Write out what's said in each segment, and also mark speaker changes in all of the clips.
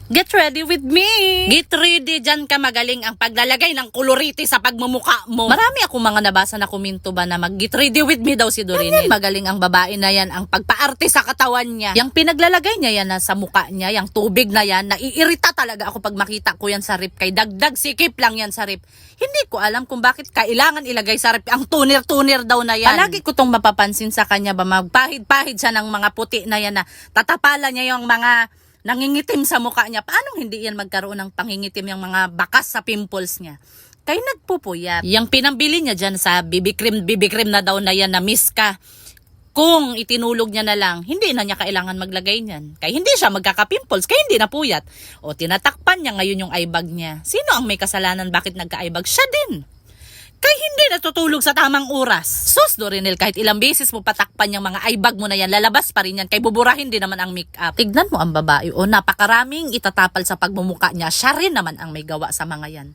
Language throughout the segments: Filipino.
Speaker 1: Get ready with me! Get ready, dyan ka magaling ang paglalagay ng koloriti sa pagmumukha mo. Marami akong mga nabasa na komento ba na mag-get ready with me daw si Dorinel. Magaling ang babae na yan, ang pagpaarte sa katawan niya. Yung pinaglalagay niya yan na sa mukha niya, yung tubig na yan, naiirita talaga ako pag makita ko yan sa rip. Kay dagdag sikip lang yan sa rip. Hindi ko alam kung bakit kailangan ilagay sa rip ang tuner-tuner daw na yan. Palagi ko tong mapapansin sa kanya ba, magpahid-pahid siya ng mga puti na yan na tatapalan niya yung mga nangingitim sa mukha niya. Paano hindi yan magkaroon ng pangingitim yung mga bakas sa pimples niya? Kaya nagpupuyat. Yung pinambili niya dyan sa BB cream na daw na yan na Miska. Kung itinulog niya na lang, hindi na niya kailangan maglagay niyan. Kaya hindi siya magkaka-pimples, kaya hindi na puyat. O tinatakpan niya ngayon yung eyebag niya. Sino ang may kasalanan bakit nagka-eyebag? Siya din. Kaya hindi natutulog sa tamang oras. Sus, Dorinel, kahit ilang beses mo patakpan yung mga eyebag mo na yan, lalabas pa rin yan. Kaya buburahin din naman ang makeup. Tignan mo ang babae. O napakaraming itatapal sa pagmumuka niya. Siya rin naman ang may gawa sa mga yan.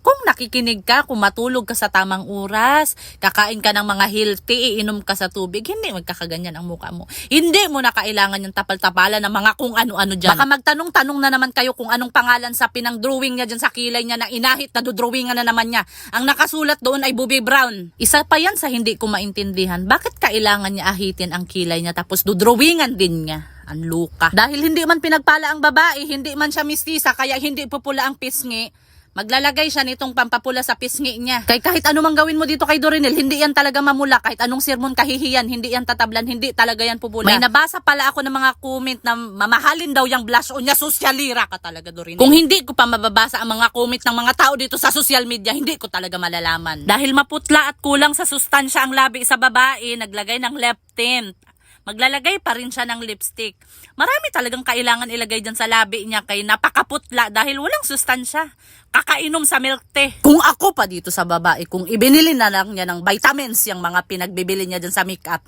Speaker 1: Kung nakikinig ka, kung matulog ka sa tamang oras, kakain ka ng mga healthy, iinom ka sa tubig, hindi magkakaganyan ang mukha mo. Hindi mo na kailangan yung tapal-tapalan ng mga kung ano-ano dyan. Baka magtanong-tanong na naman kayo kung anong pangalan sa pinang-drawing niya dyan sa kilay niya na inahit na dudrawingan na naman niya. Ang nakasulat doon ay Bobby Brown. Isa pa yan sa hindi ko maintindihan. Bakit kailangan niya ahitin ang kilay niya tapos dudrawingan din niya? Ang luka. Dahil hindi man pinagpala ang babae, hindi man siya mistisa, kaya hindi pupula ang pisngi. Maglalagay siya nitong pampapula sa pisngi niya. Kahit anumang gawin mo dito kay Dorinel, hindi yan talaga mamula. Kahit anong sermon kahihiyan, hindi yan tatablan, hindi talaga yan pupula. May nabasa pala ako ng mga comment na mamahalin daw yung blush on niya. Sosyalira ka talaga, Dorinel. Kung hindi ko pa mababasa ang mga comment ng mga tao dito sa social media, hindi ko talaga malalaman. Dahil maputla at kulang sa sustansya ang labi sa babae, naglagay ng lip tint. Maglalagay pa rin siya ng lipstick. Marami talagang kailangan ilagay dyan sa labi niya kay napakaputla dahil walang sustansya. Kakainom sa milk tea. Kung ako pa dito sa babae, kung ibinili na lang niya ng vitamins yung mga pinagbibili niya dyan sa makeup,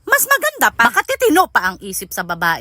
Speaker 1: mas maganda pa. Baka titino pa ang isip sa babae.